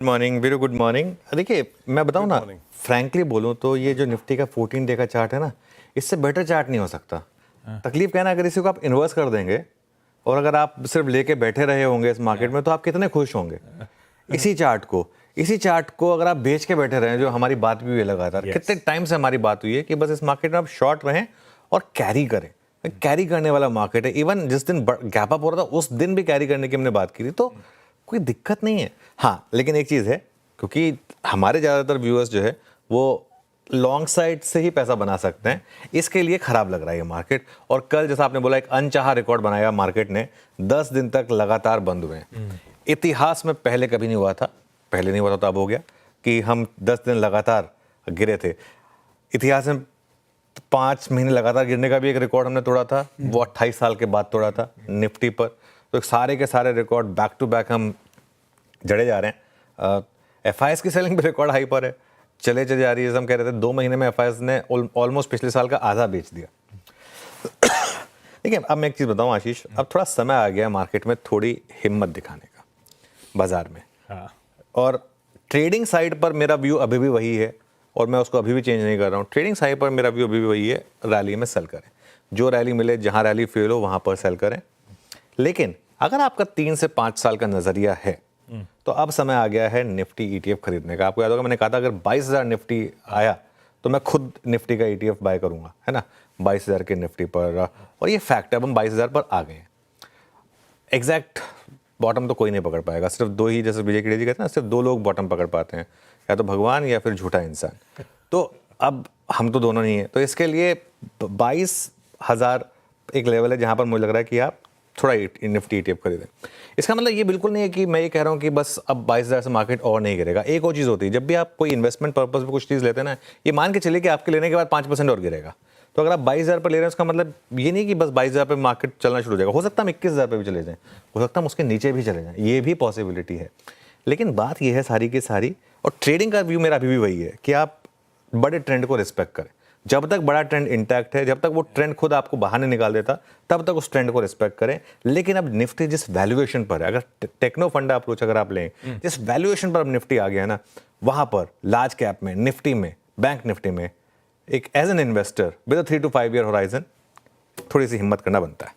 Morning, very good morning. देखिए मैं बताऊं ना, फ्रैंकली बोलूं तो ये जो निफ्टी का 14 डे का चार्ट है ना, इससे बेटर चार्ट नहीं हो सकता। तकलीफ क्या है ना, अगर इसी को आप इन्वर्स कर देंगे और अगर आप सिर्फ लेके बैठे रहे होंगे इस मार्केट में, तो आप कितने खुश होंगे। इसी चार्ट को अगर आप बेच के बैठे रहे, जो हमारी बात भी हुई है लगातार, कितने टाइम से हमारी बात हुई है कि बस इस मार्केट में आप शॉर्ट रहें और कैरी करें। कैरी करने वाला मार्केट है। इवन जिस दिन गैप अप हो रहा था उस दिन भी कैरी करने की हमने बात की थी, तो कोई दिक्कत नहीं है। हाँ, लेकिन एक चीज़ है, क्योंकि हमारे ज़्यादातर व्यूअर्स जो है वो लॉन्ग साइड से ही पैसा बना सकते हैं, इसके लिए ख़राब लग रहा है ये मार्केट। और कल जैसा आपने बोला, एक अनचाहा रिकॉर्ड बनाया मार्केट ने, 10 दिन तक लगातार बंद हुए हैं। इतिहास में पहले कभी नहीं हुआ था, पहले नहीं हुआ था तो अब हो गया कि हम 10 दिन लगातार गिरे थे। इतिहास में 5 महीने लगातार गिरने का भी एक रिकॉर्ड हमने तोड़ा था, वो 28 साल के बाद तोड़ा था निफ्टी पर। तो सारे के सारे रिकॉर्ड बैक टू बैक हम जड़े जा रहे हैं। एफआईएस की सेलिंग भी रिकॉर्ड हाई पर है, चले जा रही है। हम कह रहे थे 2 महीने में एफआईएस ने ऑलमोस्ट पिछले साल का आधा बेच दिया। देखिए अब मैं एक चीज़ बताऊं आशीष, अब थोड़ा समय आ गया मार्केट में थोड़ी हिम्मत दिखाने का बाजार में। और ट्रेडिंग साइड पर मेरा व्यू अभी भी वही है और मैं उसको अभी भी चेंज नहीं कर रहा हूँ। ट्रेडिंग साइड पर मेरा व्यू अभी भी वही है, रैली में सेल करें, जो रैली मिले, जहाँ रैली फेल हो वहाँ पर सेल करें। लेकिन अगर आपका 3 से 5 साल का नज़रिया है तो अब समय आ गया है निफ्टी ईटीएफ खरीदने का। आपको याद होगा मैंने कहा था अगर 22,000 निफ्टी आया तो मैं खुद निफ्टी का ईटीएफ बाय करूंगा, है ना, 22,000 के निफ्टी पर। और ये फैक्ट है, अब हम 22,000 पर आ गए हैं। एग्जैक्ट बॉटम तो कोई नहीं पकड़ पाएगा, सिर्फ 2 ही, जैसे विजय केड़ी जी कहते हैं ना, सिर्फ 2 लोग बॉटम पकड़ पाते हैं, या तो भगवान या फिर झूठा इंसान। तो अब हम तो दोनों नहीं है, तो इसके लिए 22,000 एक लेवल है जहां पर मुझे लग रहा है कि आप थोड़ा निफ्टी ईटीएफ खरीदें। इसका मतलब ये बिल्कुल नहीं है कि मैं ये कह रहा हूँ कि बस अब 22,000 से मार्केट और नहीं गिरेगा। एक और चीज़ होती है, जब भी आप कोई इन्वेस्टमेंट पर्पस पे कुछ चीज़ लेते हैं ना, ये मान के चलिए कि आपके लेने के बाद 5% और गिरेगा। तो अगर आप 22,000 पर ले रहे हैं, उसका मतलब ये नहीं कि बस 22,000 पे मार्केट चलना शुरू हो जाएगा। हो सकता है हम 21,000 पे भी चले जाएं, हो सकता है हम उसके नीचे भी चले जाएं, ये भी पॉसिबिलिटी है। लेकिन बात ये है सारी की सारी, और ट्रेडिंग का व्यू मेरा अभी भी वही है कि आप बड़े ट्रेंड को रिस्पेक्ट करें। जब तक बड़ा ट्रेंड इंटैक्ट है, जब तक वो ट्रेंड खुद आपको बाहर नहीं निकाल देता, तब तक उस ट्रेंड को रिस्पेक्ट करें। लेकिन अब निफ्टी जिस वैल्यूएशन पर है, अगर टेक्नो फंडा अप्रोच अगर आप लें, जिस वैल्यूएशन पर अब निफ्टी आ गया है ना, वहां पर लार्ज कैप में, निफ्टी में, बैंक निफ्टी में, एक as an investor with 3 to 5 year horizon थोड़ी सी हिम्मत करना बनता है।